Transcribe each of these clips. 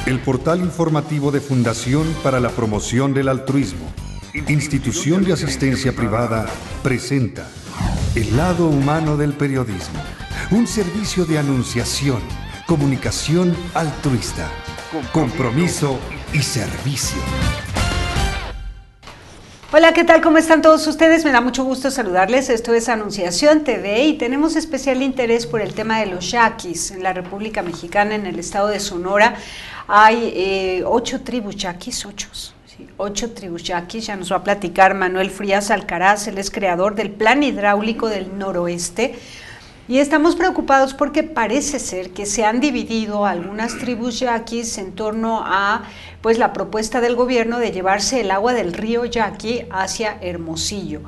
El portal informativo de Fundación para la Promoción del Altruismo, institución de asistencia privada, presenta El lado humano del periodismo, un servicio de anunciación, comunicación altruista, compromiso y servicio. Hola, ¿qué tal? ¿Cómo están todos ustedes? Me da mucho gusto saludarles. Esto es Anunciación TV y tenemos especial interés por el tema de los yaquis en la República Mexicana, en el estado de Sonora. Hay 8 tribus yaquis, 8 tribus yaquis. Ya nos va a platicar Manuel Frías Alcaraz, él es creador del Plan Hidráulico del Noroeste. Y estamos preocupados porque parece ser que se han dividido algunas tribus yaquis en torno a pues la propuesta del gobierno de llevarse el agua del río Yaqui hacia Hermosillo.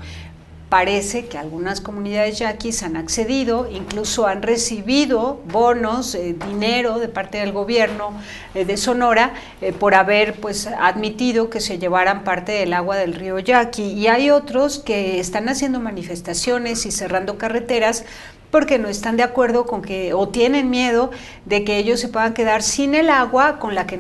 Parece que algunas comunidades yaquis han accedido, incluso han recibido bonos, dinero de parte del gobierno de Sonora por haber pues admitido que se llevaran parte del agua del río Yaqui. Y hay otros que están haciendo manifestaciones y cerrando carreteras porque no están de acuerdo con que, o tienen miedo de que ellos se puedan quedar sin el agua con la que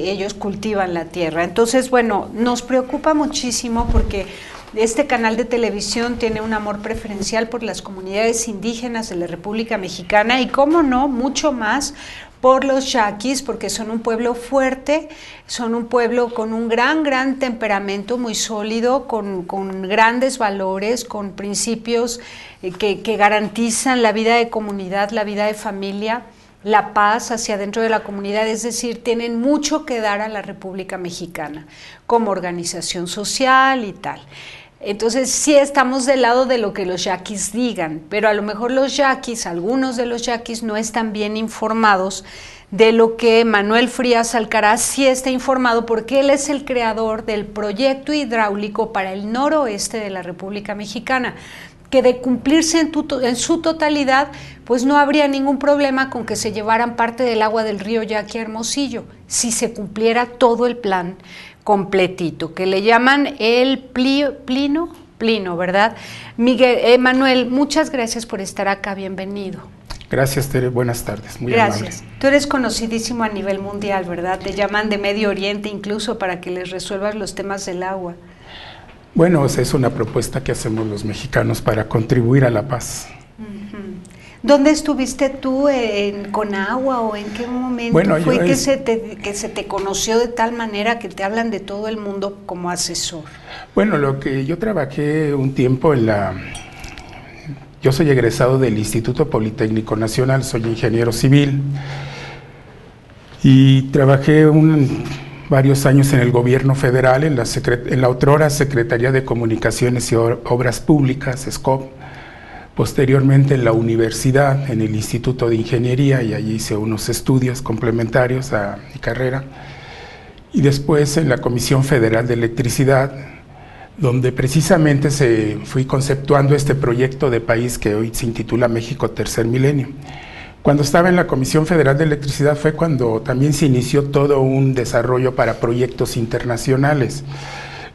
ellos cultivan la tierra. Entonces, bueno, nos preocupa muchísimo porque este canal de televisión tiene un amor preferencial por las comunidades indígenas de la República Mexicana y, cómo no, mucho más por los yaquis, porque son un pueblo fuerte, son un pueblo con un gran temperamento, muy sólido, con grandes valores, con principios que garantizan la vida de comunidad, la vida de familia, la paz hacia dentro de la comunidad, es decir, tienen mucho que dar a la República Mexicana como organización social y tal. Entonces sí estamos del lado de lo que los yaquis digan, pero a lo mejor los yaquis, algunos de los yaquis no están bien informados de lo que Manuel Frías Alcaraz sí está informado, porque él es el creador del proyecto hidráulico para el noroeste de la República Mexicana, que de cumplirse en su totalidad, pues no habría ningún problema con que se llevaran parte del agua del río Yaqui a Hermosillo, si se cumpliera todo el plan completito, que le llaman el Plino, ¿verdad? Manuel, muchas gracias por estar acá, bienvenido. Gracias, Tere, buenas tardes, muy Gracias. amable. Tú eres conocidísimo a nivel mundial, ¿verdad? Te llaman de Medio Oriente incluso para que les resuelvas los temas del agua. Bueno, es una propuesta que hacemos los mexicanos para contribuir a la paz. ¿Dónde estuviste tú, en Conagua, o en qué momento fue que se te conoció de tal manera que te hablan de todo el mundo como asesor? Bueno, yo trabajé un tiempo yo soy egresado del Instituto Politécnico Nacional, soy ingeniero civil y trabajé varios años en el gobierno federal, en la otrora Secretaría de Comunicaciones y Obras Públicas, SCOP. Posteriormente en la universidad, en el Instituto de Ingeniería, y allí hice unos estudios complementarios a mi carrera. Y después en la Comisión Federal de Electricidad, donde precisamente fui conceptuando este proyecto de país que hoy se intitula México Tercer Milenio. Cuando estaba en la Comisión Federal de Electricidad fue cuando también se inició todo un desarrollo para proyectos internacionales.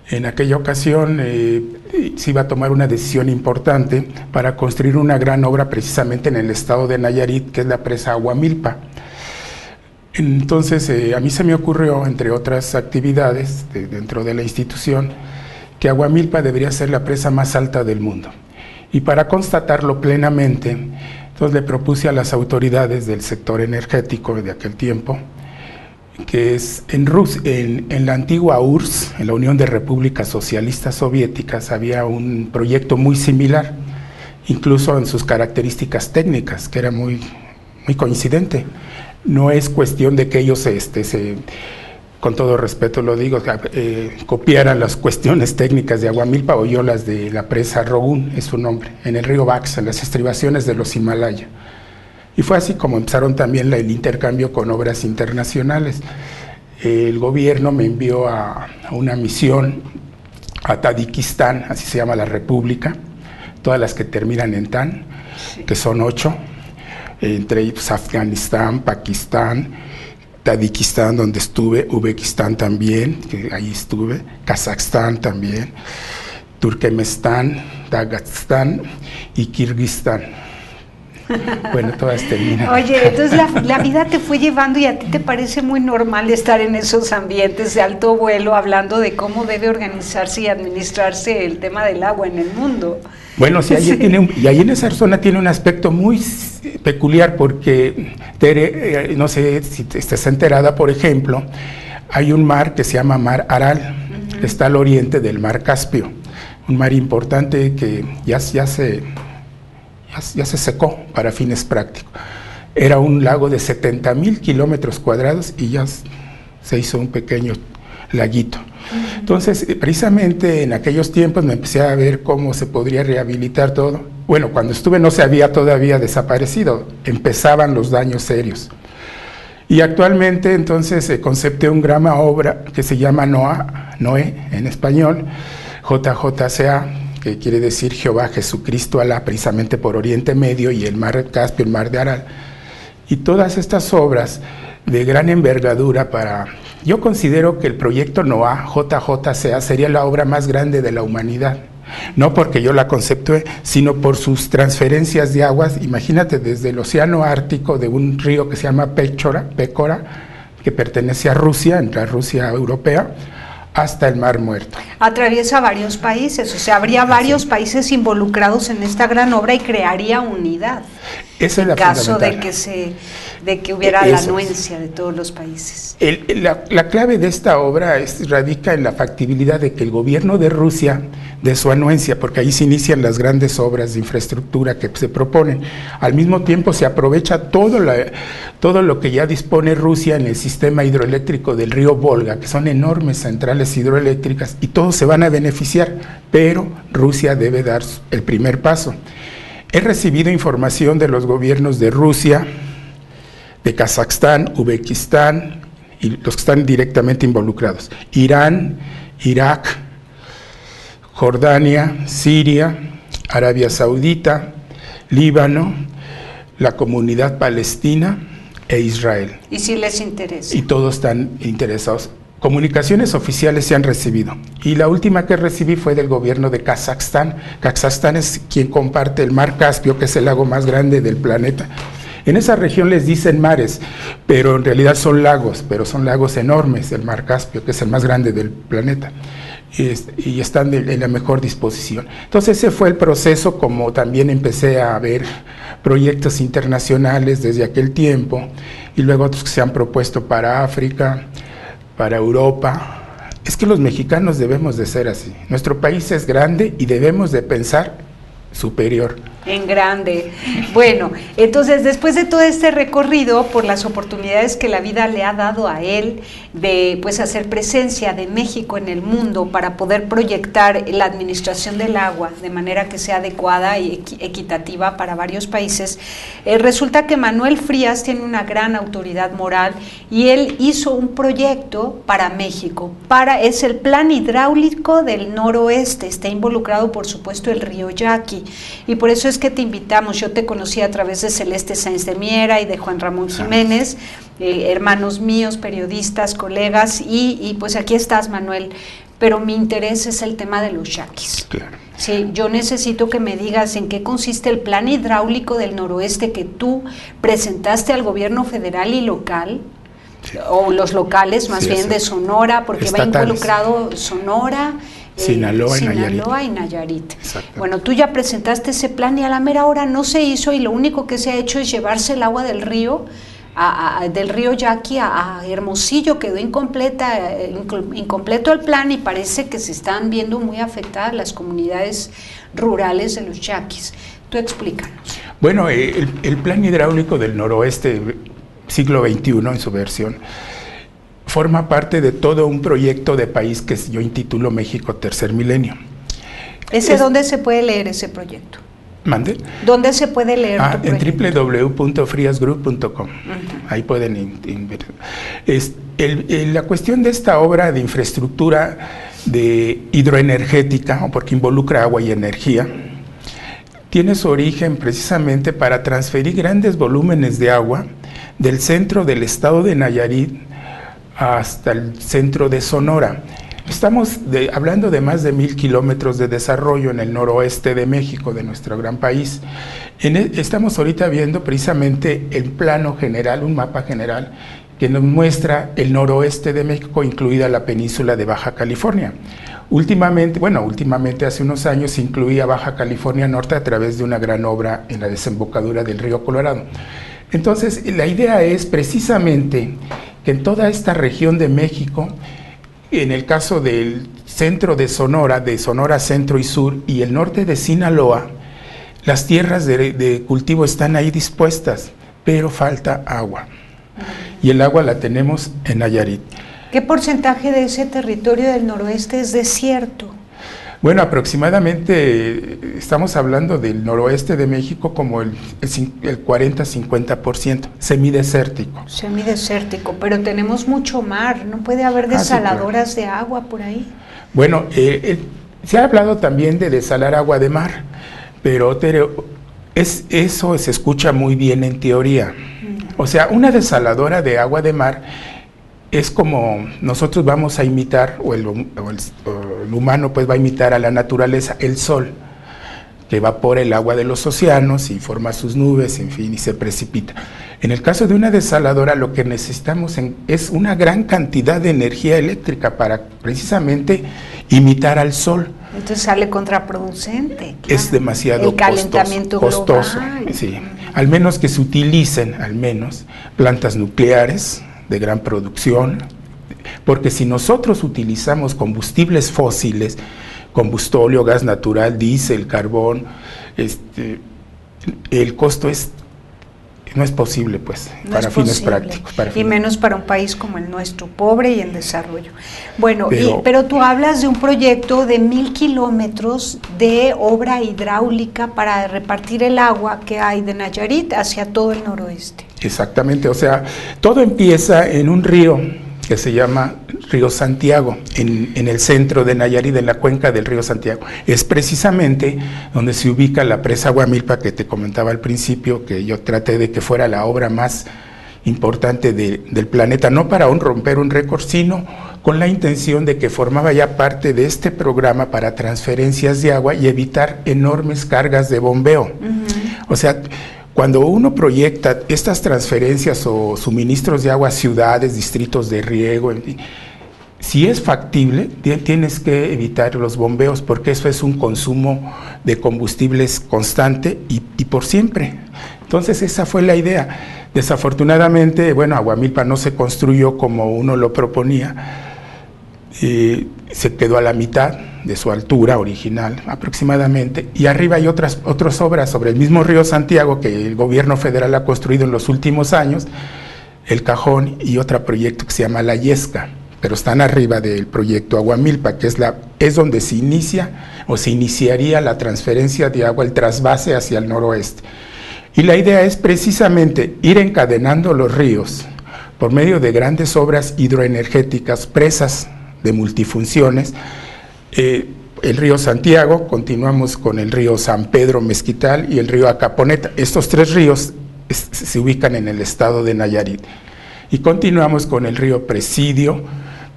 En aquella ocasión se iba a tomar una decisión importante para construir una gran obra precisamente en el estado de Nayarit, que es la presa Aguamilpa. Entonces a mí se me ocurrió, entre otras actividades dentro de la institución, que Aguamilpa debería ser la presa más alta del mundo. Y para constatarlo plenamente, entonces le propuse a las autoridades del sector energético de aquel tiempo, que es en la antigua URSS, en la Unión de Repúblicas Socialistas Soviéticas, había un proyecto muy similar, incluso en sus características técnicas, que era muy coincidente. No es cuestión de que ellos, con todo respeto lo digo, copiaran las cuestiones técnicas de Aguamilpa o yo las de la presa Rogún, es su nombre, en el río Baxa, en las estribaciones de los Himalaya. Y fue así como empezaron también el intercambio con obras internacionales. El gobierno me envió a una misión a Tadikistán, así se llama la república, todas las que terminan en tan, que son 8, entre ellos Afganistán, Pakistán, Tadikistán, donde estuve, Uzbekistán también, que ahí estuve, Kazajstán también, Turkmenistán, Dagestán y Kirguistán. bueno, todas terminan. Oye, entonces la vida te fue llevando y a ti te parece muy normal estar en esos ambientes de alto vuelo hablando de cómo debe organizarse y administrarse el tema del agua en el mundo. Bueno, sí, y ahí en esa zona tiene un aspecto muy peculiar porque, Tere, no sé si estás enterada, por ejemplo, hay un mar que se llama Mar Aral, que está al oriente del Mar Caspio, un mar importante que ya se secó para fines prácticos. Era un lago de 70,000 kilómetros cuadrados y ya se hizo un pequeño laguito. Entonces, precisamente en aquellos tiempos me empecé a ver cómo se podría rehabilitar todo. Bueno, cuando estuve no se había todavía desaparecido, empezaban los daños serios. Y actualmente entonces concepté una gran obra que se llama Noé en español, JJCA, que quiere decir Jehová Jesucristo Alá, precisamente por Oriente Medio y el Mar Caspio, el Mar de Aral. Y todas estas obras de gran envergadura yo considero que el proyecto Noah, JJCA, sería la obra más grande de la humanidad. No porque yo la conceptué, sino por sus transferencias de aguas. Imagínate, desde el océano Ártico, de un río que se llama Pécora, que pertenece a Rusia, entre la Rusia europea, hasta el Mar Muerto. Atraviesa varios países, o sea, habría varios países involucrados en esta gran obra y crearía unidad. Esa es en caso de que hubiera la anuencia de todos los países. La clave de esta obra radica en la factibilidad de que el gobierno de Rusia, de su anuencia, porque ahí se inician las grandes obras de infraestructura que se proponen, al mismo tiempo se aprovecha todo lo que ya dispone Rusia en el sistema hidroeléctrico del río Volga, que son enormes centrales hidroeléctricas, y todos se van a beneficiar, pero Rusia debe dar el primer paso. He recibido información de los gobiernos de Rusia, de Kazajstán, Uzbekistán, y los que están directamente involucrados, Irán, Irak, Jordania, Siria, Arabia Saudita, Líbano, la Comunidad Palestina e Israel. ¿Y si les interesa? Y todos están interesados. Comunicaciones oficiales se han recibido, y la última que recibí fue del gobierno de Kazajstán. Kazajstán es quien comparte el Mar Caspio, que es el lago más grande del planeta. En esa región les dicen mares, pero en realidad son lagos, pero son lagos enormes, el Mar Caspio, que es el más grande del planeta, y están en la mejor disposición. Entonces ese fue el proceso, como también empecé a ver proyectos internacionales desde aquel tiempo, y luego otros que se han propuesto para África, para Europa. Es que los mexicanos debemos de ser así. Nuestro país es grande y debemos de pensar superior. En grande. Bueno, entonces después de todo este recorrido por las oportunidades que la vida le ha dado a él de pues hacer presencia de México en el mundo para poder proyectar la administración del agua de manera que sea adecuada y equitativa para varios países, resulta que Manuel Frías tiene una gran autoridad moral y él hizo un proyecto para México, es el plan hidráulico del noroeste, está involucrado por supuesto el río Yaqui, y por eso es que te invitamos. Yo te conocí a través de Celeste Sáenz de Miera y de Juan Ramón Jiménez, hermanos míos, periodistas, colegas, y pues aquí estás, Manuel, pero mi interés es el tema de los yaquis. Claro. Sí, yo necesito que me digas en qué consiste el plan hidráulico del noroeste que tú presentaste al gobierno federal y local, sí, o los locales más bien de Sonora, porque estatales. Va involucrado Sonora, Sinaloa y Nayarit. Bueno, tú ya presentaste ese plan y a la mera hora no se hizo, y lo único que se ha hecho es llevarse el agua del río Yaqui a Hermosillo. Quedó incompleto el plan y parece que se están viendo muy afectadas las comunidades rurales de los yaquis. Tú explícanos. Bueno, el plan hidráulico del noroeste, siglo XXI en su versión, forma parte de todo un proyecto de país que yo intitulo México Tercer Milenio. ¿Dónde se puede leer ese proyecto? ¿Mande? ¿Dónde se puede leer tu proyecto? En www.friasgroup.com. Ahí pueden ver. La cuestión de esta obra de infraestructura de hidroenergética, porque involucra agua y energía, tiene su origen precisamente para transferir grandes volúmenes de agua del centro del estado de Nayarit hasta el centro de Sonora. Estamos hablando de más de 1000 kilómetros de desarrollo en el noroeste de México, de nuestro gran país. Estamos ahorita viendo precisamente el plano general, un mapa general, que nos muestra el noroeste de México, incluida la península de Baja California. Últimamente hace unos años incluía Baja California Norte a través de una gran obra en la desembocadura del río Colorado. Entonces, la idea es precisamente que en toda esta región de México, en el caso del centro de Sonora centro y sur, y el norte de Sinaloa, las tierras de cultivo están ahí dispuestas, pero falta agua. Y el agua la tenemos en Nayarit. ¿Qué porcentaje de ese territorio del noroeste es desierto? Bueno, aproximadamente estamos hablando del noroeste de México como el 40-50%, semidesértico. Semidesértico, pero tenemos mucho mar, ¿no puede haber desaladoras de agua por ahí? Bueno, se ha hablado también de desalar agua de mar, pero eso se escucha muy bien en teoría. O sea, una desaladora de agua de mar es como nosotros vamos a imitar, o el humano pues va a imitar a la naturaleza, el sol, que evapora el agua de los océanos y forma sus nubes, en fin, y se precipita. En el caso de una desaladora, lo que necesitamos es una gran cantidad de energía eléctrica para precisamente imitar al sol. Entonces sale contraproducente. Claro. Es demasiado el calentamiento costoso, global. Sí. Al menos que se utilicen, plantas nucleares de gran producción, porque si nosotros utilizamos combustibles fósiles, combustóleo, gas natural, diésel, carbón, el costo no es posible, pues, no para fines prácticos. Y menos para un país como el nuestro, pobre y en desarrollo. Bueno, pero tú hablas de un proyecto de 1000 kilómetros de obra hidráulica para repartir el agua que hay de Nayarit hacia todo el noroeste. Exactamente, o sea, todo empieza en un río que se llama Río Santiago, en el centro de Nayarit, en la cuenca del río Santiago. Es precisamente donde se ubica la presa Aguamilpa, que te comentaba al principio, que yo traté de que fuera la obra más importante del planeta, no para romper un récord, sino con la intención de que formaba ya parte de este programa para transferencias de agua y evitar enormes cargas de bombeo. O sea, cuando uno proyecta estas transferencias o suministros de agua a ciudades, distritos de riego, en fin, si es factible, tienes que evitar los bombeos, porque eso es un consumo de combustibles constante y por siempre. Entonces esa fue la idea. Desafortunadamente, Aguamilpa no se construyó como uno lo proponía, se quedó a la mitad de su altura original aproximadamente, y arriba hay otras obras sobre el mismo río Santiago que el gobierno federal ha construido en los últimos años, el Cajón y otro proyecto que se llama La Yesca, pero están arriba del proyecto Aguamilpa, que es donde se iniciaría la transferencia de agua, el trasvase hacia el noroeste. Y la idea es precisamente ir encadenando los ríos por medio de grandes obras hidroenergéticas, presas de multifunciones. El río Santiago, continuamos con el río San Pedro Mezquital y el río Acaponeta. Estos tres ríos se ubican en el estado de Nayarit. Y continuamos con el río Presidio,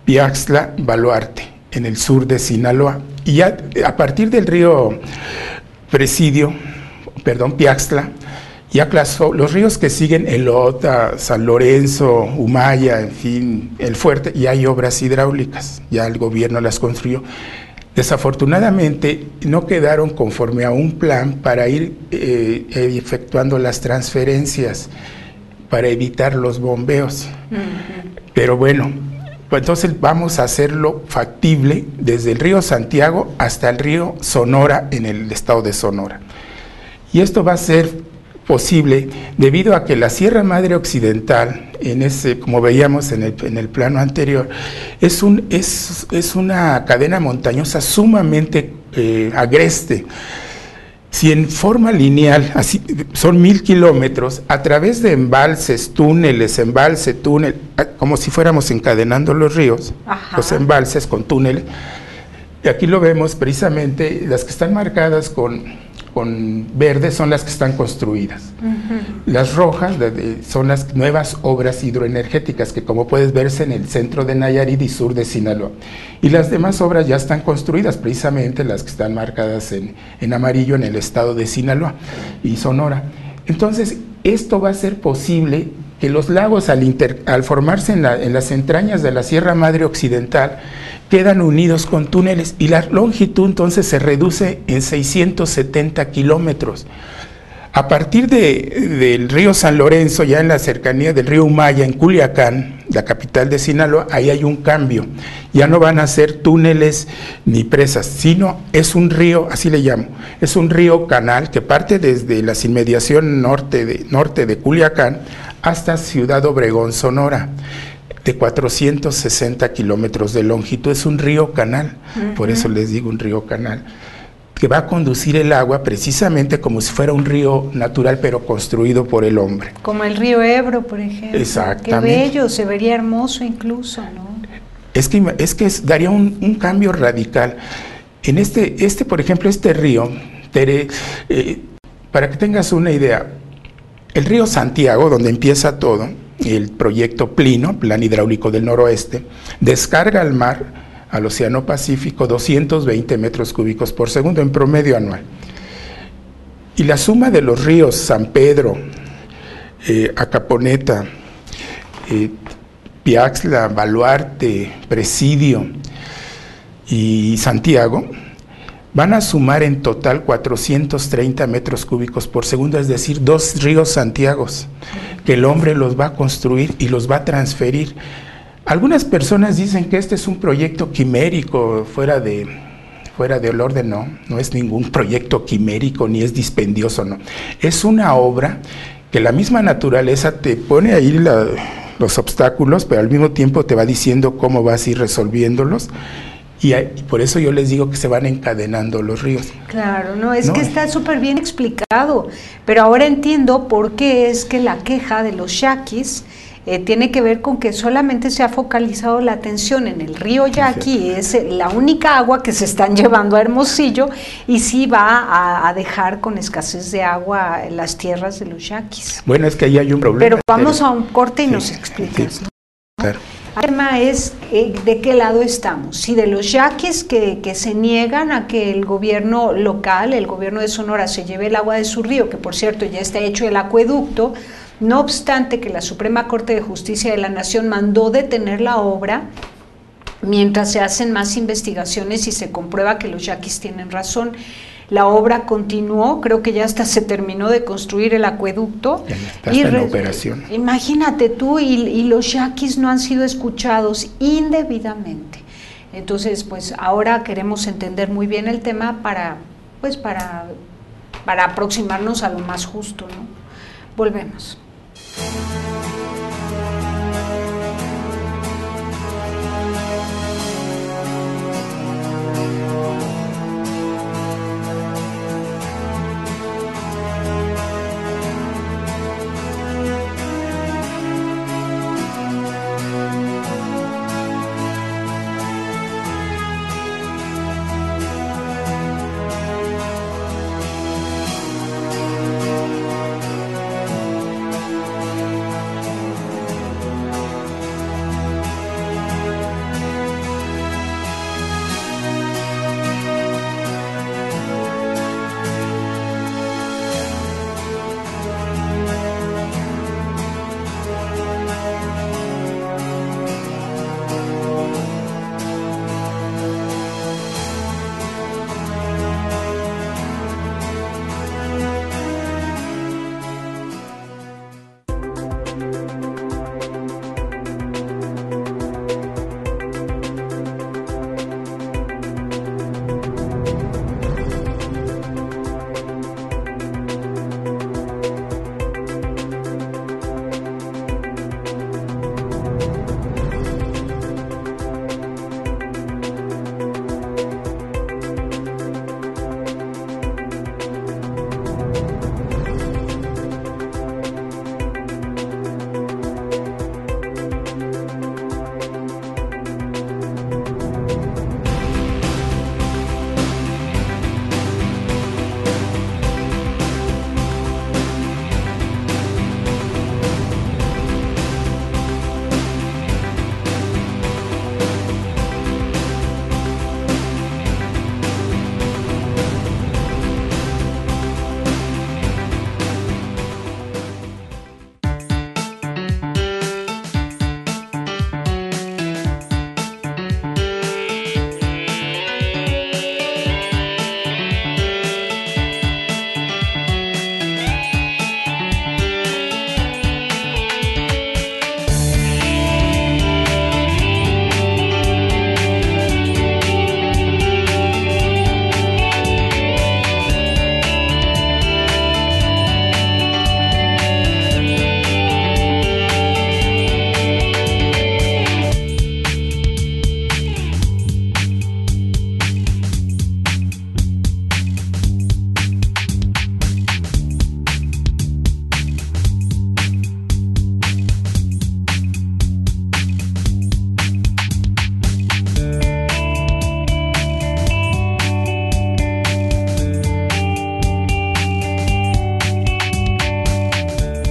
Piaxtla, Baluarte, en el sur de Sinaloa. Y ya a partir del río Piaxtla, ya los ríos que siguen, Elota, San Lorenzo, Humaya, en fin, El Fuerte, ya hay obras hidráulicas, ya el gobierno las construyó. Desafortunadamente no quedaron conforme a un plan para ir efectuando las transferencias, para evitar los bombeos. Pero bueno, pues entonces vamos a hacerlo factible desde el río Santiago hasta el río Sonora, en el estado de Sonora. Y esto va a ser posible debido a que la Sierra Madre Occidental, como veíamos en el plano anterior, es una cadena montañosa sumamente agreste. Si en forma lineal, así son 1000 kilómetros, a través de embalses, túneles, como si fuéramos encadenando los ríos, los embalses con túneles, y aquí lo vemos precisamente, las que están marcadas con con verde son las que están construidas. Las rojas son las nuevas obras hidroenergéticas que, como puedes verse, en el centro de Nayarit y sur de Sinaloa. Y las demás obras ya están construidas, precisamente las que están marcadas en amarillo en el estado de Sinaloa y Sonora. Entonces, esto va a ser posible que los lagos, al formarse en las entrañas de la Sierra Madre Occidental, quedan unidos con túneles y la longitud entonces se reduce en 670 kilómetros. A partir del río San Lorenzo, ya en la cercanía del río Humaya, en Culiacán, la capital de Sinaloa, ahí hay un cambio. Ya no van a ser túneles ni presas, sino es un río, así le llamo, es un río canal que parte desde las inmediaciones norte de Culiacán hasta Ciudad Obregón, Sonora, de 460 kilómetros de longitud. Es un río canal, por eso les digo un río canal, que va a conducir el agua precisamente como si fuera un río natural, pero construido por el hombre. Como el río Ebro, por ejemplo. Exactamente. Qué bello, se vería hermoso incluso, ¿no? Es que daría un cambio radical. En por ejemplo, este río, para que tengas una idea, el río Santiago, donde empieza todo, el proyecto Plino, Plan Hidráulico del Noroeste, descarga al mar, al Océano Pacífico, 220 metros cúbicos por segundo en promedio anual. Y la suma de los ríos San Pedro, Acaponeta, Piaxla, Baluarte, Presidio y Santiago, van a sumar en total 430 metros cúbicos por segundo, es decir, 2 ríos Santiagos, que el hombre los va a construir y los va a transferir. Algunas personas dicen que este es un proyecto quimérico, fuera de orden. No es ningún proyecto quimérico, ni es dispendioso, no. Es una obra que la misma naturaleza te pone ahí los obstáculos, pero al mismo tiempo te va diciendo cómo vas a ir resolviéndolos. Y por eso yo les digo que se van encadenando los ríos. Claro, que está súper bien explicado, pero ahora entiendo por qué es que la queja de los yaquis tiene que ver con que solamente se ha focalizado la atención en el río Yaqui, es la única agua que se están llevando a Hermosillo y sí va a dejar con escasez de agua en las tierras de los yaquis. Bueno, es que ahí hay un problema. Pero vamos a un corte y nos explicas. Sí, ¿no? claro. El tema es de qué lado estamos, si de los yaquis que se niegan a que el gobierno local, el gobierno de Sonora, se lleve el agua de su río, que por cierto ya está hecho el acueducto, no obstante que la Suprema Corte de Justicia de la Nación mandó detener la obra mientras se hacen más investigaciones y se comprueba que los yaquis tienen razón. La obra continuó, creo que ya hasta se terminó de construir el acueducto. Ya está en operación. Imagínate tú, y los yaquis no han sido escuchados indebidamente. Entonces, pues ahora queremos entender muy bien el tema para aproximarnos a lo más justo, ¿no? Volvemos.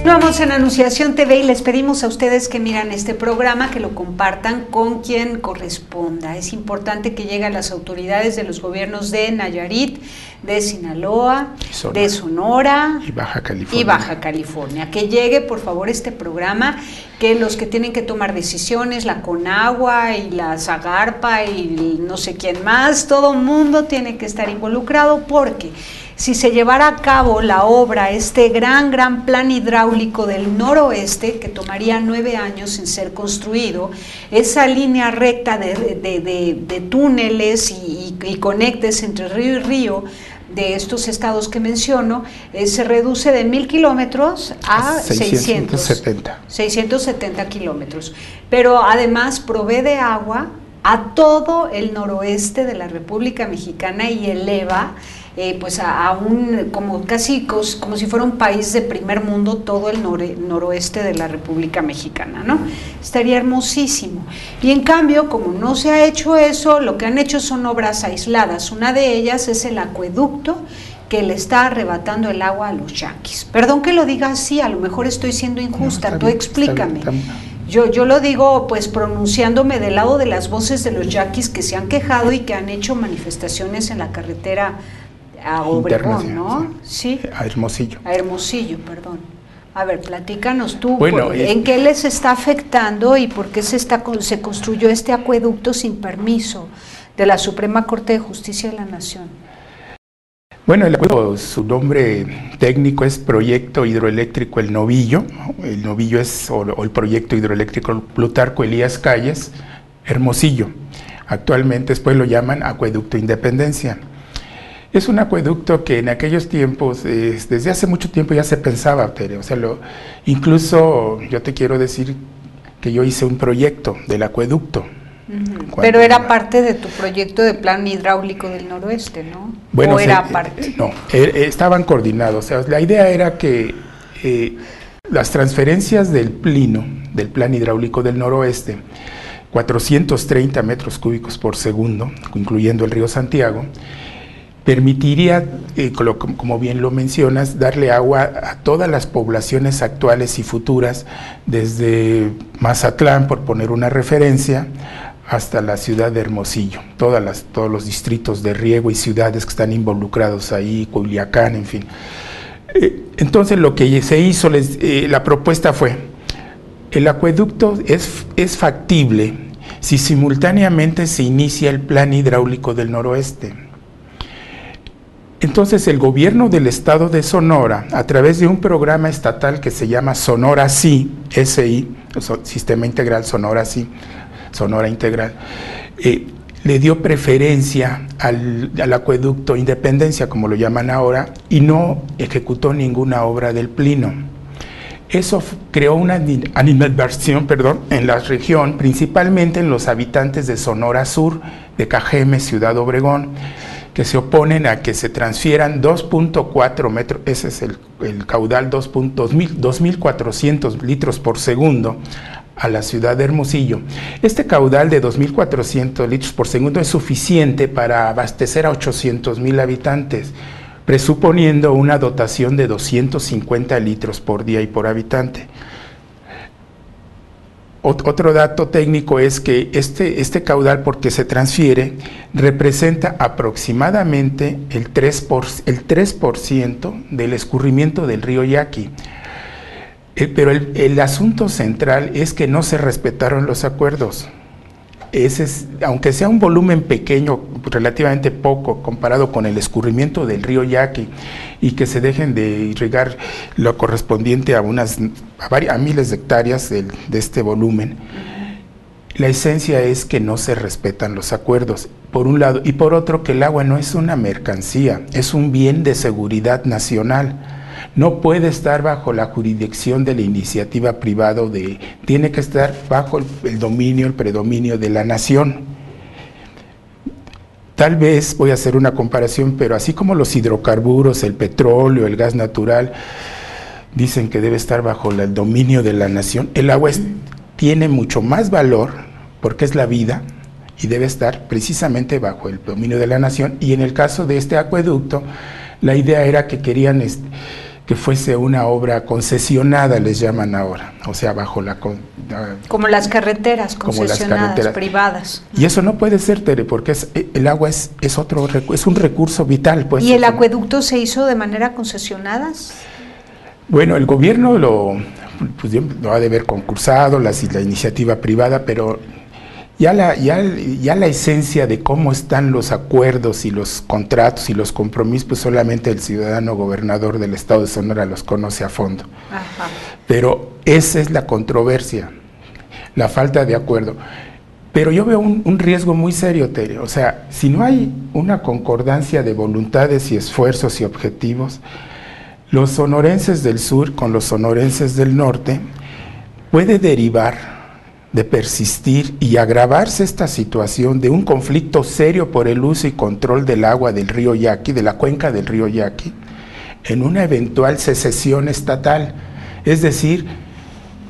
Continuamos en Anunciación TV y les pedimos a ustedes que miran este programa, que lo compartan con quien corresponda. Es importante que llegue a las autoridades de los gobiernos de Nayarit, de Sinaloa, de Sonora y Baja California. Que llegue, por favor, este programa, que los que tienen que tomar decisiones, la Conagua y la Zagarpa y no sé quién más, todo el mundo tiene que estar involucrado, porque si se llevara a cabo la obra, este gran plan hidráulico del noroeste, que tomaría 9 años en ser construido, esa línea recta de túneles y conectes entre río y río de estos estados que menciono, se reduce de 1,000 kilómetros a 670 kilómetros, pero además provee de agua a todo el noroeste de la República Mexicana y eleva pues a un, como casi como si fuera un país de primer mundo, todo el noroeste de la República Mexicana, ¿no? Estaría hermosísimo. Y en cambio, como no se ha hecho eso, lo que han hecho son obras aisladas. Una de ellas es el acueducto que le está arrebatando el agua a los yaquis. Perdón que lo diga así, a lo mejor estoy siendo injusta, tú explícame. Yo lo digo pues pronunciándome del lado de las voces de los yaquis que se han quejado y que han hecho manifestaciones en la carretera a Obregón, ¿no? Sí. A Hermosillo. A Hermosillo, perdón. A ver, platícanos tú, ¿en qué les está afectando y por qué se construyó este acueducto sin permiso de la Suprema Corte de Justicia de la Nación? Bueno, el acueducto, su nombre técnico es Proyecto Hidroeléctrico El Novillo. El Novillo es, o el Proyecto Hidroeléctrico Plutarco Elías Calles, Hermosillo. Actualmente después lo llaman Acueducto Independencia. Es un acueducto que en aquellos tiempos, desde hace mucho tiempo ya se pensaba, o sea, incluso yo te quiero decir que yo hice un proyecto del acueducto. Pero era parte de tu proyecto de plan hidráulico del noroeste, ¿no? Bueno, ¿o era parte? No, estaban coordinados. O sea, la idea era que las transferencias del plan hidráulico del noroeste, 430 metros cúbicos por segundo, incluyendo el río Santiago, permitiría, como bien lo mencionas, darle agua a todas las poblaciones actuales y futuras, desde Mazatlán, por poner una referencia, hasta la ciudad de Hermosillo, todos los distritos de riego y ciudades que están involucrados ahí, Culiacán, en fin. Entonces lo que se hizo, la propuesta fue, el acueducto es factible si simultáneamente se inicia el plan hidráulico del noroeste. Entonces el gobierno del estado de Sonora, a través de un programa estatal que se llama Sonora SI, Sistema Integral Sonora SI, Sonora Integral, le dio preferencia al acueducto Independencia, como lo llaman ahora, y no ejecutó ninguna obra del Plino. Eso creó una animadversión, en la región, principalmente en los habitantes de Sonora Sur, de Cajeme, Ciudad Obregón, que se oponen a que se transfieran 2.4 metros, ese es el caudal, 2.400 litros por segundo a la ciudad de Hermosillo. Este caudal de 2.400 litros por segundo es suficiente para abastecer a 800,000 habitantes, presuponiendo una dotación de 250 litros por día y por habitante. Otro dato técnico es que este caudal, porque se transfiere, representa aproximadamente el 3% del escurrimiento del río Yaqui. Pero el asunto central es que no se respetaron los acuerdos. Aunque sea un volumen pequeño, relativamente poco, comparado con el escurrimiento del río Yaqui, y que se dejen de irrigar lo correspondiente a miles de hectáreas de este volumen, la esencia es que no se respetan los acuerdos, por un lado, y por otro, que el agua no es una mercancía, es un bien de seguridad nacional. No puede estar bajo la jurisdicción de la iniciativa privada, tiene que estar bajo el predominio de la nación. Tal vez voy a hacer una comparación, pero así como los hidrocarburos, el petróleo, el gas natural, dicen que debe estar bajo el dominio de la nación, el agua tiene mucho más valor porque es la vida y debe estar precisamente bajo el dominio de la nación. Y en el caso de este acueducto, la idea era que querían que fuese una obra concesionada, les llaman ahora, o sea, bajo como las carreteras concesionadas, privadas. Y eso no puede ser, Tere, porque el agua es un recurso vital. Pues. ¿Y el acueducto se hizo de manera concesionada? Bueno, el gobierno lo ha de haber concursado, la iniciativa privada, pero ya la esencia de cómo están los acuerdos y los contratos y los compromisos, pues solamente el ciudadano gobernador del estado de Sonora los conoce a fondo. Ajá. Pero esa es la controversia, la falta de acuerdo. Pero yo veo un riesgo muy serio, Tere. O sea, si no hay una concordancia de voluntades y esfuerzos y objetivos, los sonorenses del sur con los sonorenses del norte puede derivar de persistir y agravarse esta situación de un conflicto serio por el uso y control del agua del río Yaqui, de la cuenca del río Yaqui, en una eventual secesión estatal. Es decir,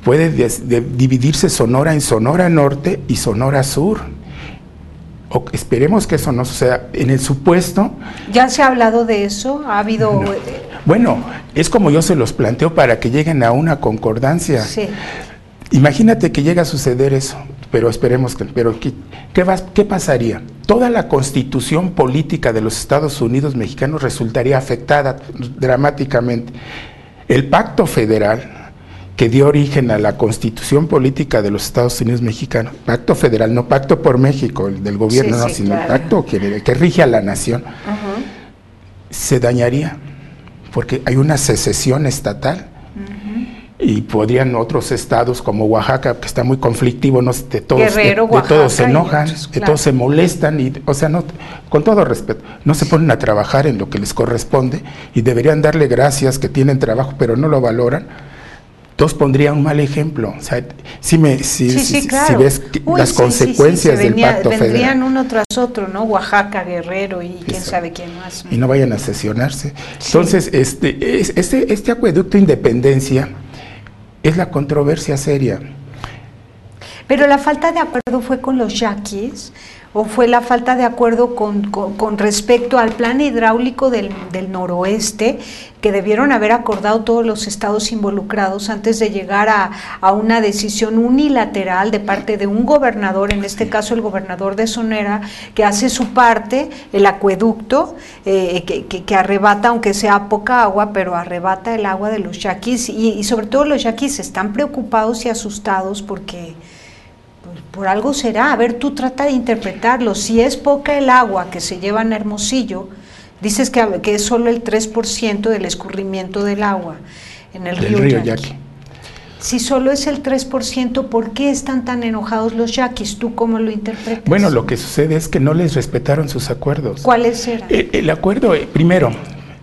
puede dividirse Sonora en Sonora Norte y Sonora Sur. Esperemos que eso no suceda. En el supuesto... ¿Ya se ha hablado de eso? ¿Ha habido...? No. Bueno, es como yo se los planteo para que lleguen a una concordancia. Sí. Imagínate que llega a suceder eso, pero esperemos que... ¿Qué pasaría? Toda la constitución política de los Estados Unidos mexicanos resultaría afectada dramáticamente. El pacto federal que dio origen a la constitución política de los Estados Unidos mexicanos, pacto federal, no pacto por México, el del gobierno, sí, no, sino claro. El pacto que rige a la nación, se dañaría, porque hay una secesión estatal. Y podrían otros estados como Oaxaca, que está muy conflictivo, no, de todos, Guerrero, de todos se enojan, otros, claro. De todos se molestan, y, o sea, no, con todo respeto, no se ponen a trabajar en lo que les corresponde y deberían darle gracias que tienen trabajo, pero no lo valoran. Todos pondrían un mal ejemplo. O sea, claro. Si ves las consecuencias del pacto federal. Vendrían uno tras otro, ¿no? Oaxaca, Guerrero y quién sabe quién más. Y no vayan a sesionarse. Entonces, este acueducto Independencia es la controversia seria. Pero la falta de acuerdo fue con los yaquis, o fue la falta de acuerdo con respecto al plan hidráulico del noroeste, que debieron haber acordado todos los estados involucrados antes de llegar a una decisión unilateral de parte de un gobernador, en este caso el gobernador de Sonora, que hace su parte, el acueducto, que arrebata, aunque sea poca agua, pero arrebata el agua de los yaquis, y sobre todo los yaquis están preocupados y asustados porque... por algo será. A ver, tú trata de interpretarlo. Si es poca el agua que se lleva en Hermosillo, dices que es solo el 3% del escurrimiento del agua en el río Yaqui. Si solo es el 3%, ¿por qué están tan enojados los yaquis? ¿Tú cómo lo interpretas? Bueno, lo que sucede es que no les respetaron sus acuerdos. ¿Cuáles eran? El acuerdo, primero,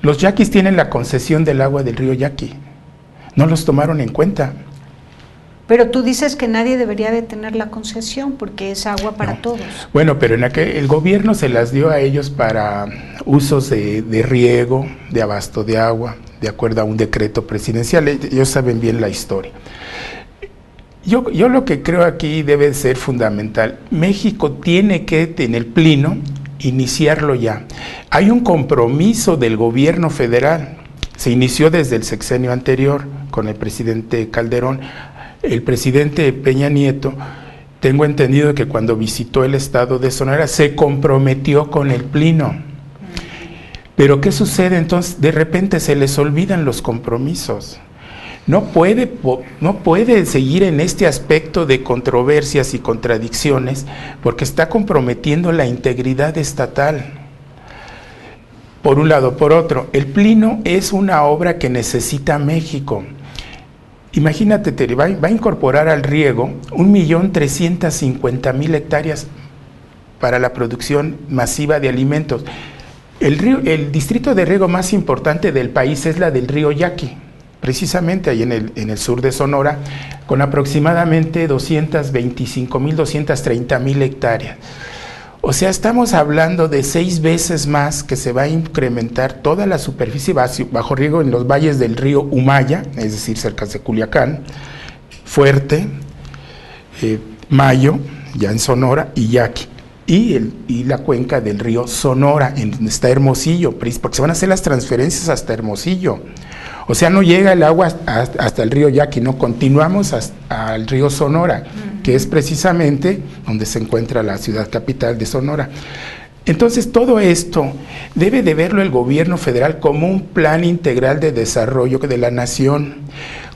los yaquis tienen la concesión del agua del río Yaqui. No los tomaron en cuenta. Pero tú dices que nadie debería de tener la concesión porque es agua para todos. Bueno, pero el gobierno se las dio a ellos para usos de riego, de abasto de agua, de acuerdo a un decreto presidencial. Ellos saben bien la historia. Yo lo que creo aquí debe ser fundamental. México tiene que, en el pleno, iniciarlo ya. Hay un compromiso del gobierno federal. Se inició desde el sexenio anterior con el presidente Calderón. El presidente Peña Nieto, tengo entendido que cuando visitó el estado de Sonora se comprometió con el pleno. Pero ¿qué sucede entonces? De repente se les olvidan los compromisos. No puede seguir en este aspecto de controversias y contradicciones porque está comprometiendo la integridad estatal. Por un lado. Por otro, el pleno es una obra que necesita México. Imagínate, Tere, va a incorporar al riego 1.350.000 hectáreas para la producción masiva de alimentos. El distrito de riego más importante del país es la del río Yaqui, precisamente ahí en el sur de Sonora, con aproximadamente 225.000, 230.000 hectáreas. O sea, estamos hablando de 6 veces más que se va a incrementar toda la superficie bajo riego en los valles del río Humaya, es decir, cerca de Culiacán, Fuerte, Mayo, ya en Sonora, y Yaqui, y la cuenca del río Sonora, en donde está Hermosillo, porque se van a hacer las transferencias hasta Hermosillo. O sea, no llega el agua hasta el río Yaqui, no, continuamos al río Sonora, que es precisamente donde se encuentra la ciudad capital de Sonora. Entonces, todo esto debe de verlo el gobierno federal como un plan integral de desarrollo de la nación,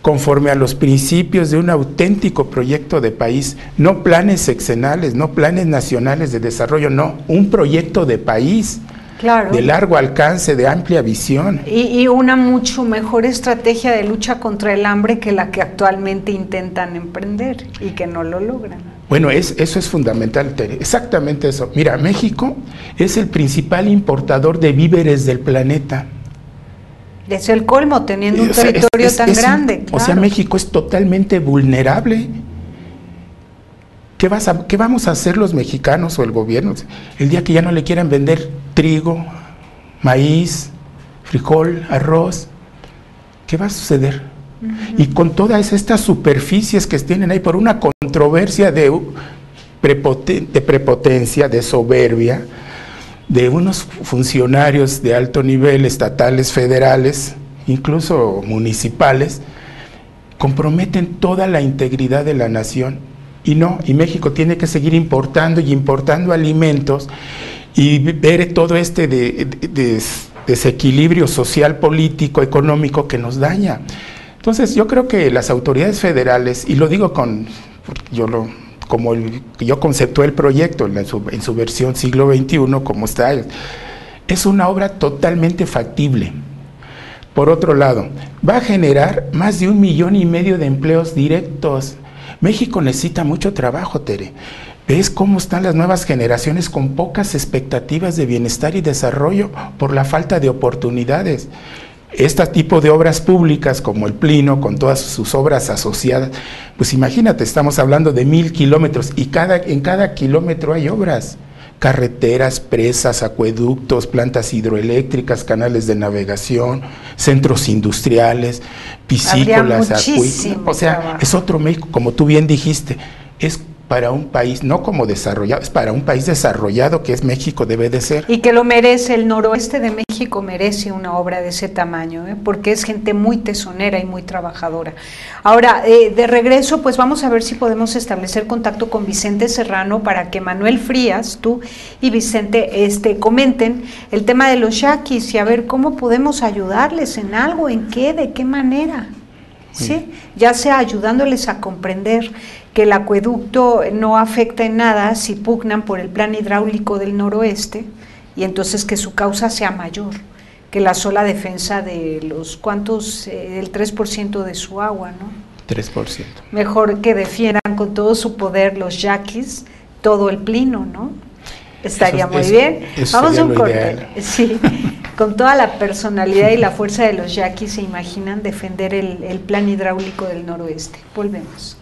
conforme a los principios de un auténtico proyecto de país, no planes sexenales, no planes nacionales de desarrollo, no, un proyecto de país. Claro. De largo alcance, de amplia visión. Y una mucho mejor estrategia de lucha contra el hambre que la que actualmente intentan emprender y que no lo logran. Bueno, eso es fundamental, Tere, exactamente eso. Mira, México es el principal importador de víveres del planeta. Es el colmo, teniendo un territorio tan grande. Claro. O sea, México es totalmente vulnerable. ¿Qué vamos a hacer los mexicanos o el gobierno el día que ya no le quieran vender trigo, maíz, frijol, arroz? ¿Qué va a suceder? Y con todas estas superficies que tienen ahí por una controversia de prepotencia, de soberbia, de unos funcionarios de alto nivel, estatales, federales, incluso municipales, comprometen toda la integridad de la nación. Y México tiene que seguir importando y importando alimentos y ver todo este desequilibrio social, político, económico que nos daña. Entonces yo creo que las autoridades federales, y lo digo como yo conceptué el proyecto en su versión siglo XXI, como está, es una obra totalmente factible. Por otro lado, va a generar más de 1,5 millones de empleos directos. México necesita mucho trabajo, Tere. ¿Ves cómo están las nuevas generaciones con pocas expectativas de bienestar y desarrollo por la falta de oportunidades? Este tipo de obras públicas como el Plino, con todas sus obras asociadas, pues imagínate, estamos hablando de 1,000 kilómetros y en cada kilómetro hay obras. Carreteras, presas, acueductos, plantas hidroeléctricas, canales de navegación, centros industriales, piscícolas, acuícolas. O sea, es otro México, como tú bien dijiste, es para un país, no como desarrollado, es para un país desarrollado que es México, debe de ser. Y que lo merece, el noroeste de México merece una obra de ese tamaño, porque es gente muy tesonera y muy trabajadora. Ahora, de regreso, pues vamos a ver si podemos establecer contacto con Vicente Serrano para que Manuel Frías, tú y Vicente, comenten el tema de los yaquis y a ver cómo podemos ayudarles en algo, en qué, de qué manera, ¿sí? Ya sea ayudándoles a comprender que el acueducto no afecta en nada si pugnan por el plan hidráulico del noroeste y entonces que su causa sea mayor que la sola defensa de los el 3% de su agua, ¿no? 3%. Mejor que defieran con todo su poder los yaquis, todo el Plino, ¿no? Estaría muy bien. Vamos a un corte. Sí, con toda la personalidad y la fuerza de los yaquis se imaginan defender el plan hidráulico del noroeste. Volvemos.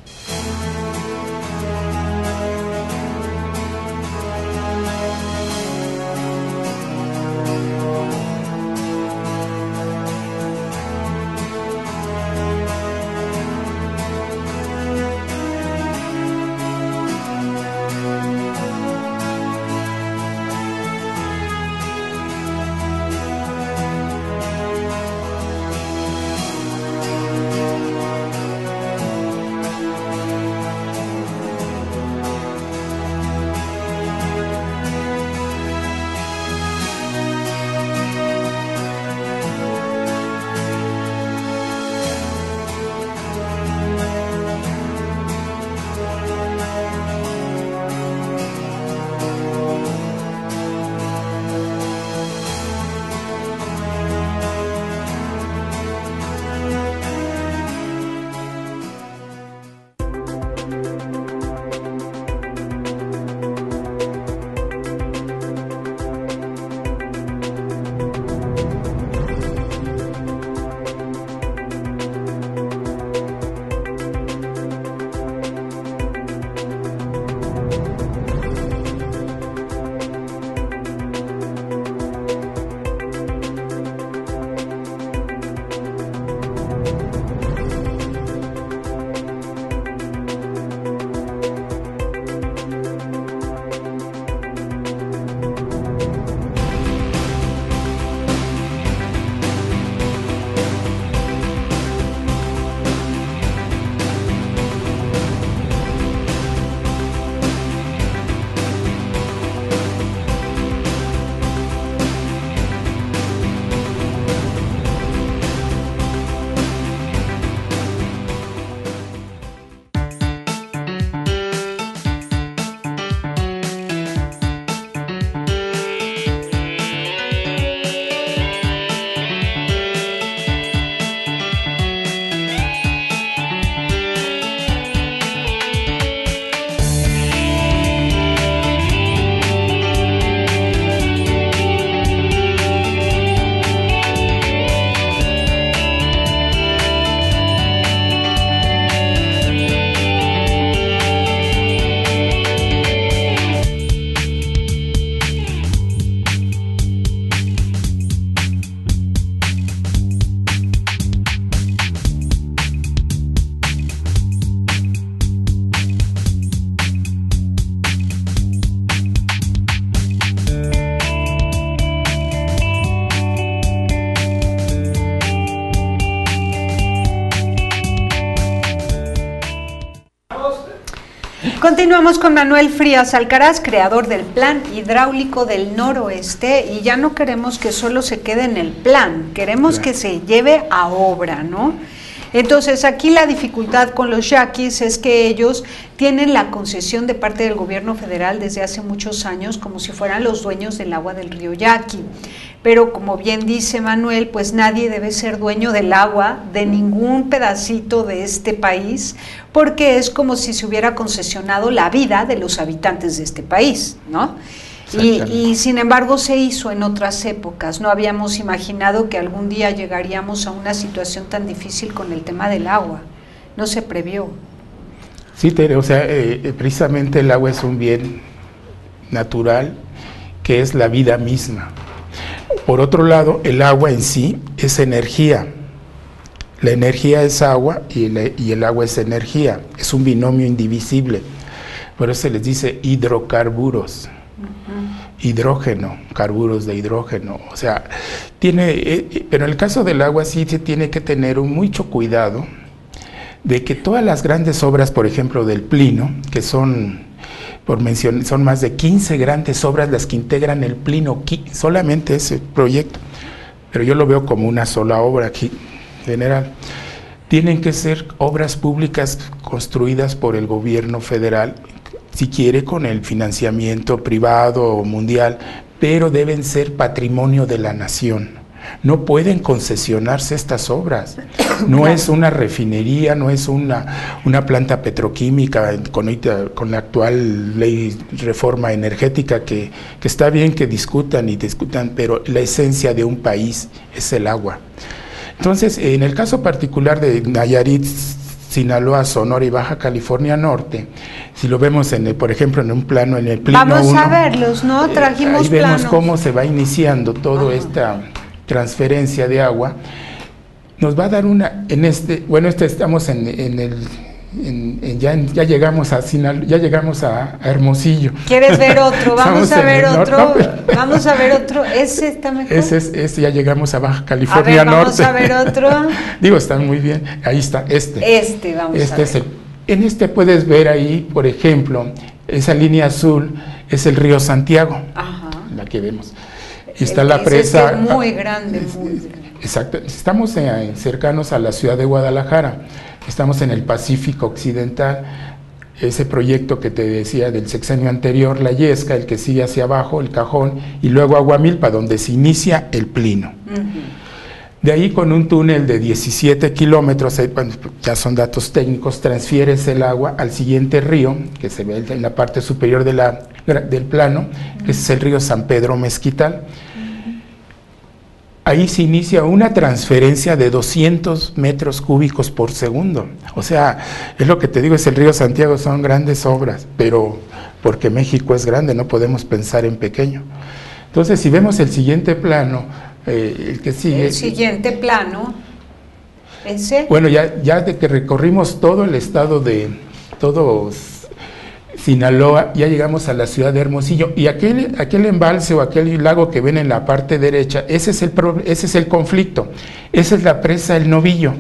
Continuamos con Manuel Frías Alcaraz, creador del Plan Hidráulico del Noroeste, y ya no queremos que solo se quede en el plan, queremos que se lleve a obra, ¿no? Entonces, aquí la dificultad con los yaquis es que ellos tienen la concesión de parte del gobierno federal desde hace muchos años como si fueran los dueños del agua del río Yaqui. Pero como bien dice Manuel, pues nadie debe ser dueño del agua de ningún pedacito de este país, porque es como si se hubiera concesionado la vida de los habitantes de este país, ¿no? Y sin embargo se hizo en otras épocas. No habíamos imaginado que algún día llegaríamos a una situación tan difícil con el tema del agua. No se previó. Sí, Tere, o sea, precisamente el agua es un bien natural que es la vida misma. Por otro lado, el agua en sí es energía. La energía es agua y el agua es energía. Es un binomio indivisible. Por eso se les dice hidrocarburos. Hidrógeno, carburos de hidrógeno, o sea, pero en el caso del agua sí se tiene que tener mucho cuidado de que todas las grandes obras, por ejemplo, del Plino, que son, por mencionar, son más de 15 grandes obras las que integran el Plino, solamente ese proyecto, pero yo lo veo como una sola obra aquí, general, tienen que ser obras públicas construidas por el gobierno federal, si quiere con el financiamiento privado o mundial, pero deben ser patrimonio de la nación. No pueden concesionarse estas obras. No es una refinería, no es una planta petroquímica con la actual ley reforma energética que está bien que discutan, pero la esencia de un país es el agua. Entonces, en el caso particular de Nayarit, Sinaloa, Sonora y Baja California Norte, si lo vemos por ejemplo en un plano en el Plino 1, vamos a verlos, ¿no? Trajimos ahí vemos planos. Cómo se va iniciando toda esta transferencia de agua. Nos va a dar estamos ya llegamos a Sinaloa, ya llegamos a Hermosillo. ¿Quieres ver otro? Vamos a ver otro. Vamos a ver otro. ¿Ese está mejor? Ese ya llegamos a Baja California Norte. Vamos a ver otro. Digo, están muy bien. Ahí está, vamos a ver. En este puedes ver ahí, por ejemplo, esa línea azul es el río Santiago. Ajá. La que vemos. Y está la presa. Es muy grande, muy grande. Exacto. Estamos cercanos a la ciudad de Guadalajara. Estamos en el Pacífico Occidental, ese proyecto que te decía del sexenio anterior, la Yesca, el que sigue hacia abajo, el Cajón, y luego Aguamilpa, donde se inicia el Plino. De ahí con un túnel de 17 kilómetros, ya son datos técnicos, transfieres el agua al siguiente río, que se ve en la parte superior del plano, que es el río San Pedro Mezquital. Ahí se inicia una transferencia de 200 metros cúbicos por segundo. O sea, es lo que te digo, es el río Santiago, son grandes obras, pero porque México es grande, no podemos pensar en pequeño. Entonces, si vemos el siguiente plano, el que sigue... El siguiente plano, ese... Bueno, ya de que recorrimos todo el estado de... Sinaloa, ya llegamos a la ciudad de Hermosillo, y aquel embalse o aquel lago que ven en la parte derecha, ese es el conflicto, esa es la presa El Novillo,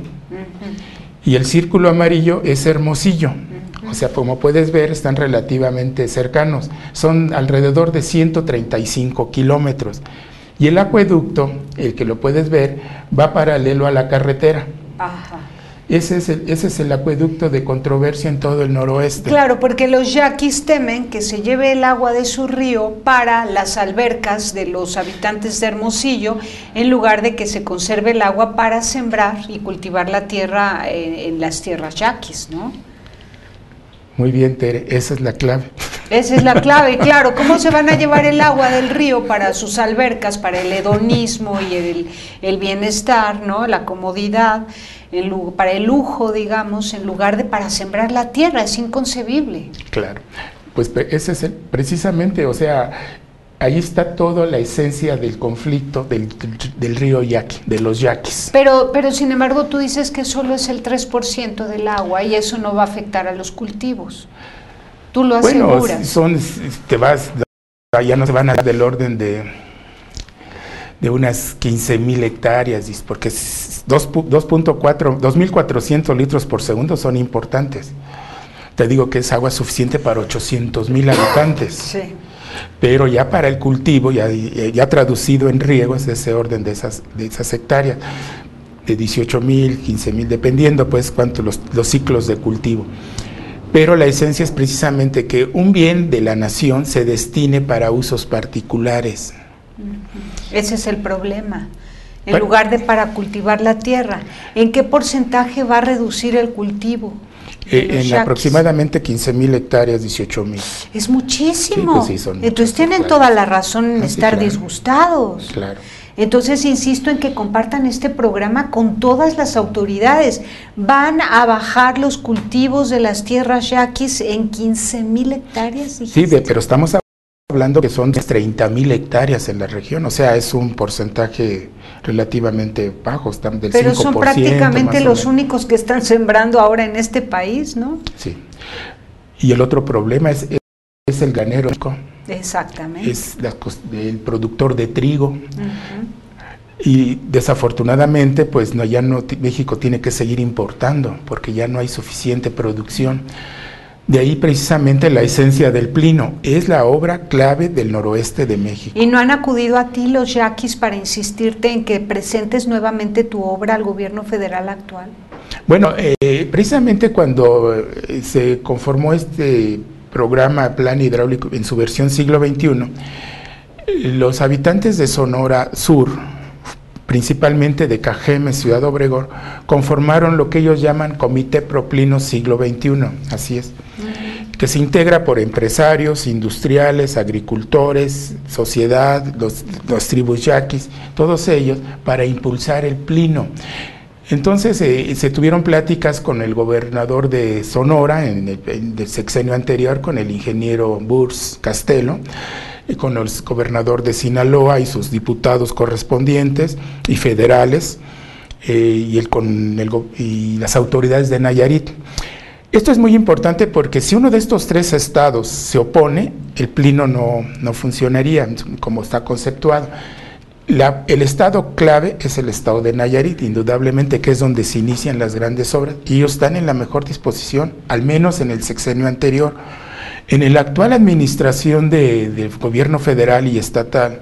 y el círculo amarillo es Hermosillo, o sea, como puedes ver, están relativamente cercanos, son alrededor de 135 kilómetros, y el acueducto, el que lo puedes ver, va paralelo a la carretera. Ajá. Ese es el acueducto de controversia en todo el noroeste. Claro, porque los yaquis temen que se lleve el agua de su río para las albercas de los habitantes de Hermosillo, en lugar de que se conserve el agua para sembrar y cultivar la tierra en las tierras yaquis, ¿no? Muy bien, Tere, esa es la clave. Esa es la clave, claro. ¿Cómo se van a llevar el agua del río para sus albercas, para el hedonismo y el bienestar, ¿no? La comodidad, para el lujo, digamos, en lugar de para sembrar la tierra? Es inconcebible. Claro, pues ese es precisamente, o sea, ahí está toda la esencia del conflicto del río Yaqui, de los yaquis. Pero sin embargo tú dices que solo es el 3% del agua y eso no va a afectar a los cultivos. Tú lo aseguras. Bueno, ya no se van a dar del orden de unas 15,000 hectáreas, porque 2.400 litros por segundo son importantes. te digo que es agua suficiente para 800,000 habitantes. Sí. Pero ya para el cultivo, ya traducido en riego, es de ese orden de esas hectáreas, de 18,000, 15,000, dependiendo pues cuánto los ciclos de cultivo. Pero la esencia es precisamente que un bien de la nación se destine para usos particulares. Ese es el problema. En lugar de para cultivar la tierra, ¿en qué porcentaje va a reducir el cultivo? En aproximadamente 15,000 hectáreas, 18,000. Es muchísimo. Sí, pues sí, entonces tienen toda la razón en estar disgustados. Claro. Entonces insisto en que compartan este programa con todas las autoridades. Van a bajar los cultivos de las tierras yaquis en 15,000 hectáreas. Sí, pero estamos hablando que son 30,000 hectáreas en la región, o sea, es un porcentaje relativamente bajo, están del 5%. Pero son prácticamente los únicos que están sembrando ahora en este país, ¿no? Sí. Y el otro problema es el granero. Exactamente. Es el productor de trigo. Y desafortunadamente, pues México tiene que seguir importando, porque ya no hay suficiente producción. De ahí precisamente la esencia del Plino, es la obra clave del noroeste de México. ¿Y no han acudido a ti los yaquis para insistirte en que presentes nuevamente tu obra al gobierno federal actual? Bueno, precisamente cuando se conformó este programa Plan Hidráulico en su versión siglo XXI, los habitantes de Sonora Sur, principalmente de Cajeme, Ciudad Obregón, conformaron lo que ellos llaman Comité Pro Plino Siglo XXI, así es, que se integra por empresarios, industriales, agricultores, sociedad, los tribus yaquis, todos ellos, para impulsar el plino. Entonces se tuvieron pláticas con el gobernador de Sonora, en el sexenio anterior, con el ingeniero Burs Castelo, con el gobernador de Sinaloa y sus diputados correspondientes y federales, y las autoridades de Nayarit. Esto es muy importante porque si uno de estos tres estados se opone, el plino no funcionaría como está conceptuado. El estado clave es el estado de Nayarit, indudablemente, que es donde se inician las grandes obras, y ellos están en la mejor disposición, al menos en el sexenio anterior. En la actual administración del gobierno federal y estatal,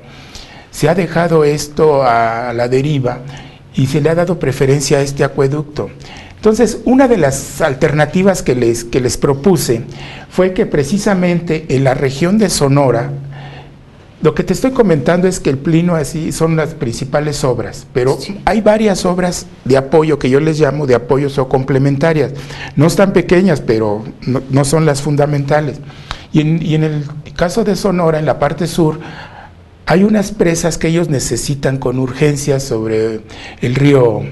se ha dejado esto a la deriva y se le ha dado preferencia a este acueducto. Entonces, una de las alternativas que les propuse fue que precisamente en la región de Sonora, lo que te estoy comentando es que el plino así son las principales obras, pero sí, hay varias obras de apoyo que yo les llamo de apoyos o complementarias. No están pequeñas, pero no son las fundamentales. Y en el caso de Sonora, en la parte sur, hay unas presas que ellos necesitan con urgencia sobre el río,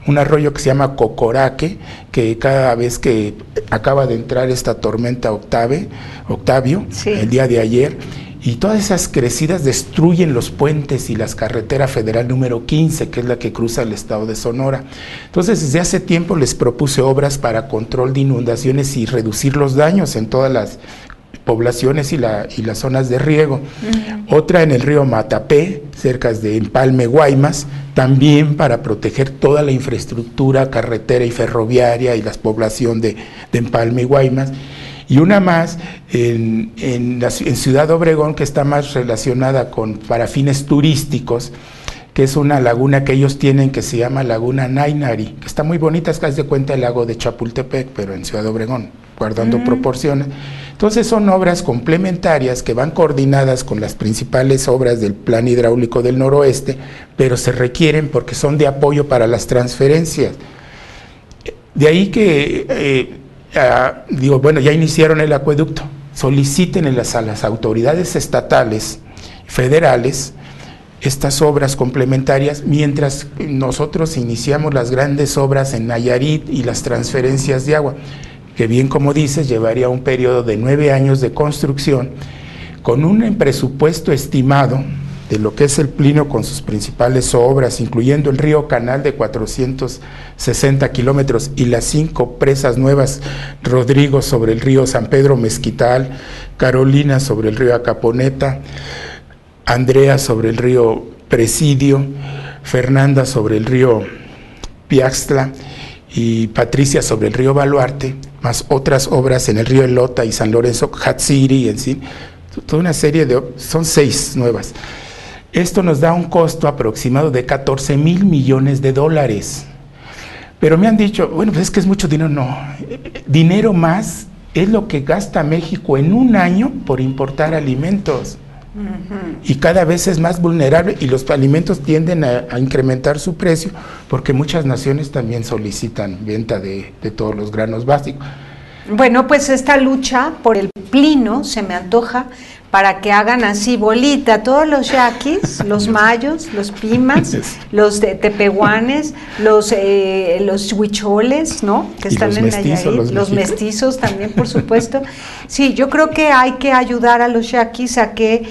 un arroyo que se llama Cocoraque, que cada vez que acaba de entrar esta tormenta Octavio, sí, el día de ayer, y todas esas crecidas destruyen los puentes y las carreteras federal número 15, que es la que cruza el estado de Sonora. Entonces, desde hace tiempo les propuse obras para control de inundaciones y reducir los daños en todas las poblaciones y las zonas de riego. Otra en el río Matapé, cerca de Empalme, Guaymas, también para proteger toda la infraestructura carretera y ferroviaria y la población de Empalme y Guaymas. Y una más en Ciudad Obregón, que está más relacionada para fines turísticos, que es una laguna que ellos tienen que se llama Laguna Nainari, que está muy bonita, es que haz de cuenta el lago de Chapultepec, pero en Ciudad Obregón, guardando proporciones. Entonces son obras complementarias que van coordinadas con las principales obras del Plan Hidráulico del Noroeste, pero se requieren porque son de apoyo para las transferencias. De ahí que ya iniciaron el acueducto, soliciten a las autoridades estatales, federales, estas obras complementarias, mientras nosotros iniciamos las grandes obras en Nayarit y las transferencias de agua, que bien como dices, llevaría un periodo de 9 años de construcción, con un presupuesto estimado de lo que es el plino con sus principales obras, incluyendo el río Canal de 460 kilómetros y las 5 presas nuevas, Rodrigo sobre el río San Pedro Mezquital, Carolina sobre el río Acaponeta, Andrea sobre el río Presidio, Fernanda sobre el río Piaxtla y Patricia sobre el río Baluarte, más otras obras en el río Elota y San Lorenzo, Hat City, en fin, toda una serie son 6 nuevas. Esto nos da un costo aproximado de $14,000 millones. Pero me han dicho, bueno, pues es que es mucho dinero. No, dinero más es lo que gasta México en un año por importar alimentos. Y cada vez es más vulnerable y los alimentos tienden a incrementar su precio porque muchas naciones también solicitan venta de todos los granos básicos. Bueno, pues esta lucha por el plino se me antoja para que hagan así bolita todos los yaquis, los mayos, los pimas, los tepehuanes, los huicholes, ¿no? Que están en Nayarit, los mestizos también, por supuesto. Sí, yo creo que hay que ayudar a los yaquis a que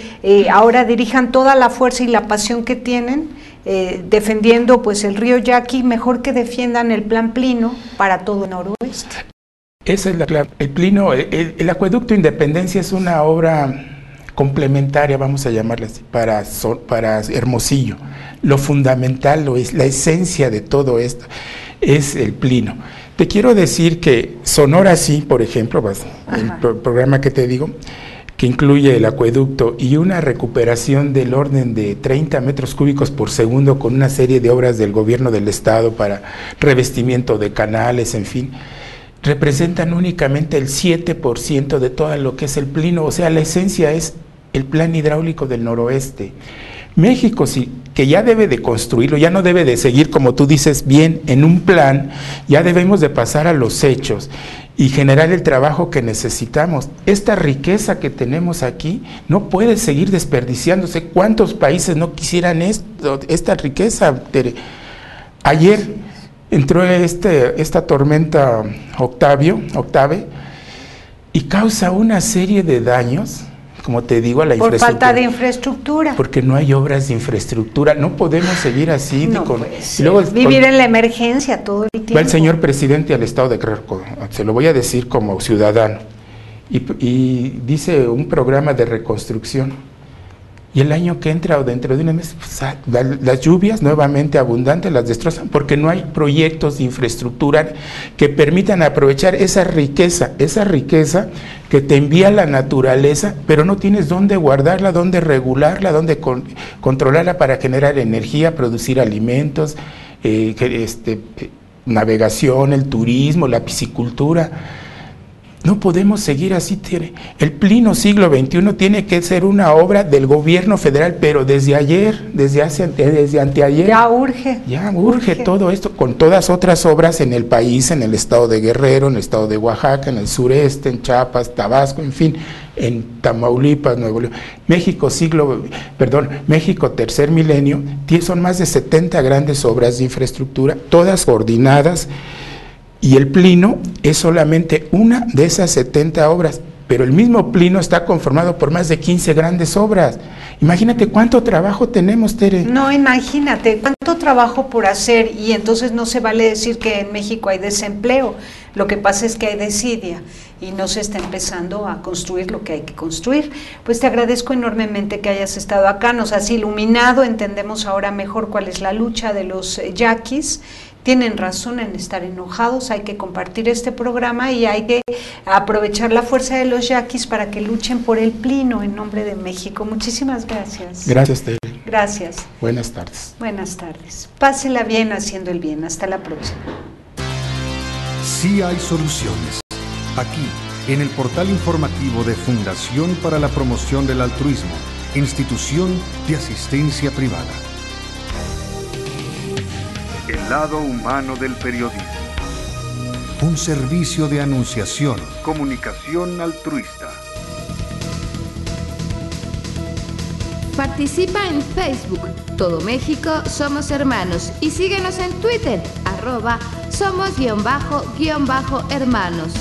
ahora dirijan toda la fuerza y la pasión que tienen defendiendo pues el río Yaqui, mejor que defiendan el Plan Plino para todo el noroeste. Esa es la clave. El Plino, el Acueducto Independencia es una obra complementaria, vamos a llamarla así, para Hermosillo. Lo fundamental, la esencia de todo esto es el Plino. Te quiero decir que Sonora sí, por ejemplo, el programa que te digo, que incluye el acueducto y una recuperación del orden de 30 metros cúbicos por segundo con una serie de obras del gobierno del estado para revestimiento de canales, en fin, representan únicamente el 7% de todo lo que es el Plino. O sea, la esencia es el plan hidráulico del noroeste. México sí, que ya debe de construirlo, ya no debe de seguir, como tú dices bien, en un plan, ya debemos de pasar a los hechos y generar el trabajo que necesitamos. Esta riqueza que tenemos aquí no puede seguir desperdiciándose. ¿Cuántos países no quisieran esta riqueza? Ayer entró esta tormenta Octave y causa una serie de daños, como te digo, a la infraestructura. Por falta de infraestructura. Porque no hay obras de infraestructura, no podemos seguir así. No y luego, vivir en la emergencia todo el tiempo. Va el señor presidente al estado de Guerrero, se lo voy a decir como ciudadano, y dice un programa de reconstrucción. Y el año que entra o dentro de un mes, pues, las lluvias nuevamente abundantes las destrozan porque no hay proyectos de infraestructura que permitan aprovechar esa riqueza que te envía la naturaleza, pero no tienes dónde guardarla, dónde regularla, dónde controlarla para generar energía, producir alimentos, navegación, el turismo, la piscicultura. No podemos seguir así. El Plino siglo XXI tiene que ser una obra del gobierno federal, pero desde ayer, desde anteayer. Ya urge. Ya urge todo esto, con todas otras obras en el país, en el estado de Guerrero, en el estado de Oaxaca, en el sureste, en Chiapas, Tabasco, en fin, en Tamaulipas, Nuevo León. México tercer milenio, son más de 70 grandes obras de infraestructura, todas coordinadas. Y el Plino es solamente una de esas 70 obras, pero el mismo Plino está conformado por más de 15 grandes obras. Imagínate cuánto trabajo tenemos, Tere. No, imagínate cuánto trabajo por hacer, y entonces no se vale decir que en México hay desempleo. Lo que pasa es que hay desidia y no se está empezando a construir lo que hay que construir. Pues te agradezco enormemente que hayas estado acá, nos has iluminado, entendemos ahora mejor cuál es la lucha de los yaquis. Tienen razón en estar enojados, hay que compartir este programa y hay que aprovechar la fuerza de los yaquis para que luchen por el Plino en nombre de México. Muchísimas gracias. Gracias, Tere. Gracias. Buenas tardes. Buenas tardes. Pásela bien haciendo el bien. Hasta la próxima. Sí hay soluciones. Aquí, en el portal informativo de Fundación para la Promoción del Altruismo, Institución de Asistencia Privada. El lado humano del periodismo. Un servicio de anunciación, comunicación altruista. Participa en Facebook, Todo México Somos Hermanos, y síguenos en Twitter, @somos_hermanos.